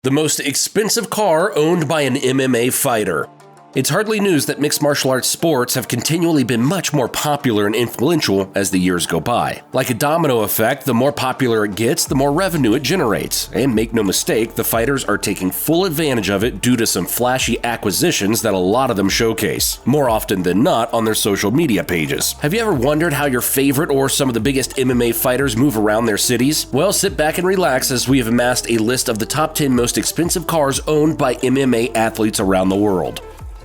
The most expensive car owned by an MMA fighter. It's hardly news that mixed martial arts sports have continually been much more popular and influential as the years go by. Like a domino effect, the more popular it gets, the more revenue it generates. And make no mistake, the fighters are taking full advantage of it due to some flashy acquisitions that a lot of them showcase, more often than not on their social media pages. Have you ever wondered how your favorite or some of the biggest MMA fighters move around their cities? Well, sit back and relax as we have amassed a list of the top 10 most expensive cars owned by MMA athletes around the world.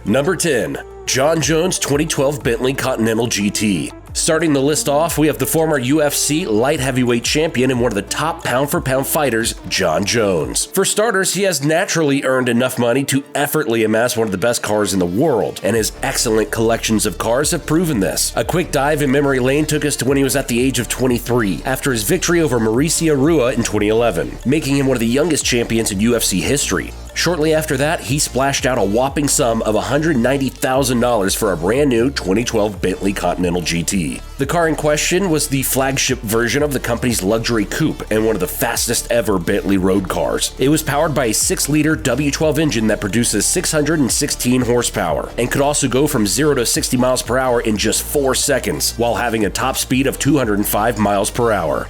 Number 10. Jon Jones' 2012 Bentley Continental GT. Starting the list off, we have the former UFC light heavyweight champion and one of the top pound-for-pound fighters, Jon Jones. For starters, he has naturally earned enough money to effortlessly amass one of the best cars in the world, and his excellent collections of cars have proven this. A quick dive in memory lane took us to when he was at the age of 23, after his victory over Mauricio Rua in 2011, making him one of the youngest champions in UFC history. Shortly after that, he splashed out a whopping sum of $190,000 for a brand new 2012 Bentley Continental GT. The car in question was the flagship version of the company's luxury coupe and one of the fastest ever Bentley road cars. It was powered by a 6-liter W12 engine that produces 616 horsepower and could also go from 0 to 60 miles per hour in just 4 seconds, while having a top speed of 205 miles per hour.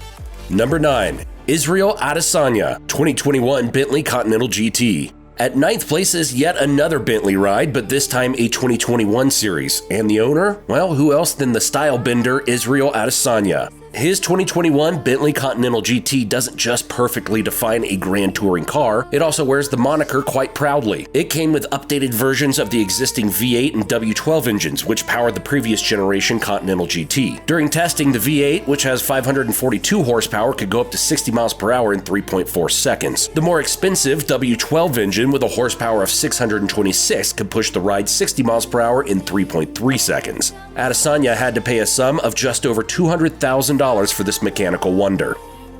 Number 9. Israel Adesanya, 2021 Bentley Continental GT. At 9th place is yet another Bentley ride, but this time a 2021 series. And the owner? Well, who else than the style bender Israel Adesanya. His 2021 Bentley Continental GT doesn't just perfectly define a grand touring car, it also wears the moniker quite proudly. It came with updated versions of the existing V8 and W12 engines, which powered the previous generation Continental GT. During testing, the V8, which has 542 horsepower, could go up to 60 miles per hour in 3.4 seconds. The more expensive W12 engine, with a horsepower of 626, could push the ride 60 miles per hour in 3.3 seconds. Adesanya had to pay a sum of just over $200,000 for this mechanical wonder.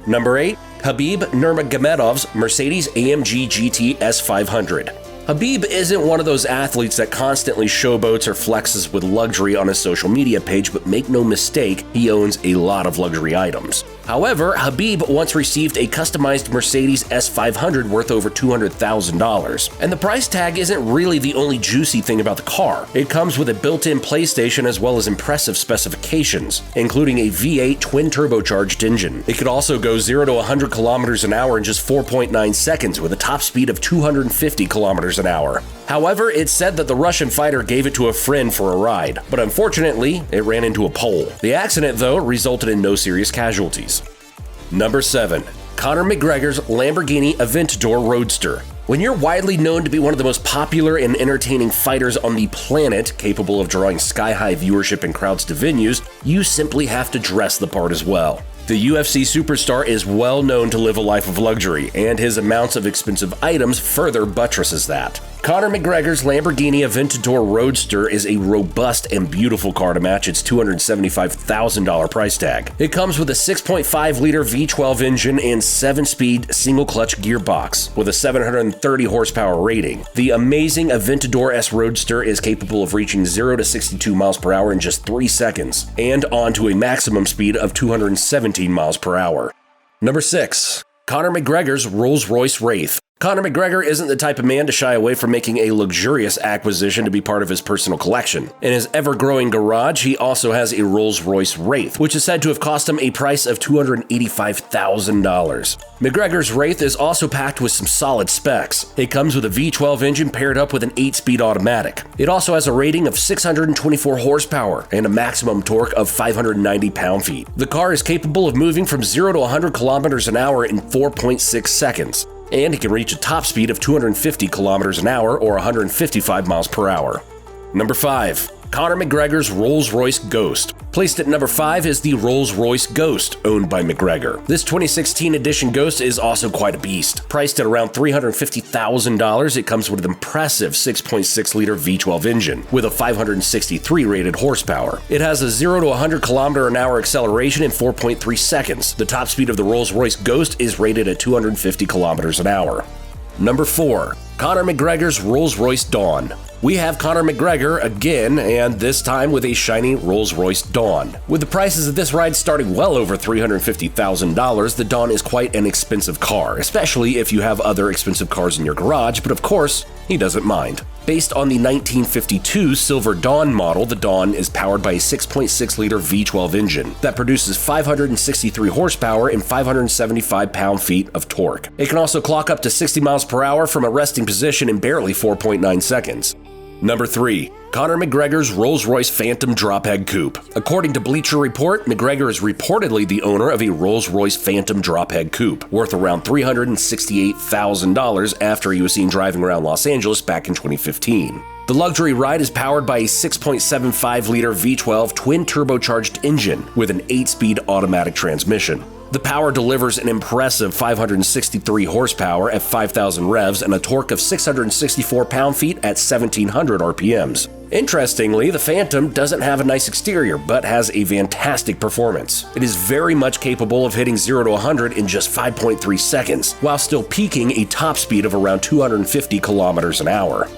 Number 8. Khabib Nurmagomedov's Mercedes-AMG GT S500. Khabib isn't one of those athletes that constantly showboats or flexes with luxury on his social media page, but make no mistake, he owns a lot of luxury items. However, Khabib once received a customized Mercedes S500 worth over $200,000. And the price tag isn't really the only juicy thing about the car. It comes with a built-in PlayStation as well as impressive specifications, including a V8 twin-turbocharged engine. It could also go 0 to 100 kilometers an hour in just 4.9 seconds with a top speed of 250 kilometers an hour. However, it's said that the Russian fighter gave it to a friend for a ride, but unfortunately, it ran into a pole. The accident, though, resulted in no serious casualties. Number 7. Conor McGregor's Lamborghini Aventador Roadster. When you're widely known to be one of the most popular and entertaining fighters on the planet, capable of drawing sky-high viewership and crowds to venues, you simply have to dress the part as well. The UFC superstar is well known to live a life of luxury, and his amounts of expensive items further buttresses that. Conor McGregor's Lamborghini Aventador Roadster is a robust and beautiful car to match its $275,000 price tag. It comes with a 6.5-liter V12 engine and 7-speed single-clutch gearbox with a 730 horsepower rating. The amazing Aventador S Roadster is capable of reaching 0 to 62 miles per hour in just 3 seconds, and on to a maximum speed of 217 miles per hour. Number 6. Conor McGregor's Rolls-Royce Wraith. Conor McGregor isn't the type of man to shy away from making a luxurious acquisition to be part of his personal collection. In his ever-growing garage, he also has a Rolls-Royce Wraith, which is said to have cost him a price of $285,000. McGregor's Wraith is also packed with some solid specs. It comes with a V12 engine paired up with an 8-speed automatic. It also has a rating of 624 horsepower and a maximum torque of 590 pound-feet. The car is capable of moving from 0 to 100 kilometers an hour in 4.6 seconds. And it can reach a top speed of 250 kilometers an hour or 155 miles per hour. Number 5. Conor McGregor's Rolls-Royce Ghost. Placed at number 5 is the Rolls-Royce Ghost, owned by McGregor. This 2016 edition Ghost is also quite a beast. Priced at around $350,000, it comes with an impressive 6.6-liter V12 engine with a 563 rated horsepower. It has a 0 to 100 km an hour acceleration in 4.3 seconds. The top speed of the Rolls-Royce Ghost is rated at 250 kilometers an hour. Number 4. Conor McGregor's Rolls-Royce Dawn. we have Conor McGregor again, and this time with a shiny Rolls-Royce Dawn. With the prices of this ride starting well over $350,000, the Dawn is quite an expensive car, especially if you have other expensive cars in your garage, but of course, he doesn't mind. Based on the 1952 Silver Dawn model, the Dawn is powered by a 6.6-liter V12 engine that produces 563 horsepower and 575 pound-feet of torque. It can also clock up to 60 miles per hour from a resting position in barely 4.9 seconds. Number 3. Conor McGregor's Rolls-Royce Phantom Drophead Coupe. According to Bleacher Report, McGregor is reportedly the owner of a Rolls-Royce Phantom Drophead Coupe, worth around $368,000 after he was seen driving around Los Angeles back in 2015. The luxury ride is powered by a 6.75-liter V12 twin-turbocharged engine with an 8-speed automatic transmission. The power delivers an impressive 563 horsepower at 5,000 revs and a torque of 664 pound-feet at 1,700 RPMs. Interestingly, the Phantom doesn't have a nice exterior, but has a fantastic performance. It is very much capable of hitting 0 to 100 in just 5.3 seconds, while still peaking a top speed of around 250 kilometers an hour.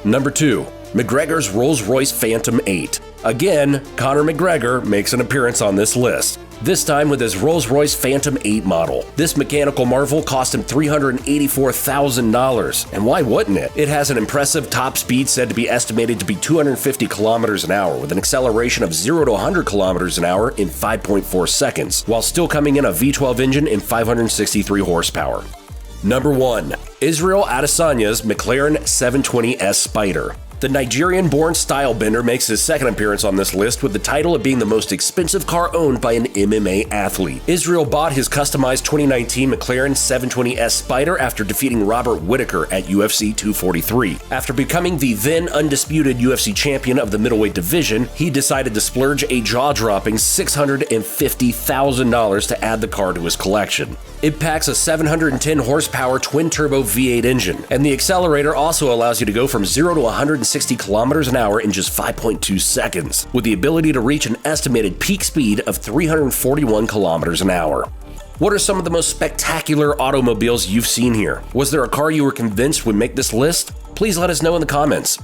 Number 2. McGregor's Rolls-Royce Phantom 8. Again, Conor McGregor makes an appearance on this list, this time with his Rolls-Royce Phantom 8 model. This mechanical marvel cost him $384,000, and why wouldn't it? It has an impressive top speed said to be estimated to be 250 kilometers an hour with an acceleration of 0 to 100 kilometers an hour in 5.4 seconds, while still coming in a V12 engine and 563 horsepower. Number 1. Israel Adesanya's McLaren 720S Spider. The Nigerian-born stylebender makes his second appearance on this list with the title of being the most expensive car owned by an MMA athlete. Israel bought his customized 2019 McLaren 720S Spider after defeating Robert Whittaker at UFC 243. After becoming the then undisputed UFC champion of the middleweight division, he decided to splurge a jaw-dropping $650,000 to add the car to his collection. It packs a 710 horsepower twin-turbo V8 engine, and the accelerator also allows you to go from 0 to 160 kilometers an hour in just 5.2 seconds, with the ability to reach an estimated peak speed of 341 kilometers an hour. What are some of the most spectacular automobiles you've seen here? Was there a car you were convinced would make this list? Please let us know in the comments.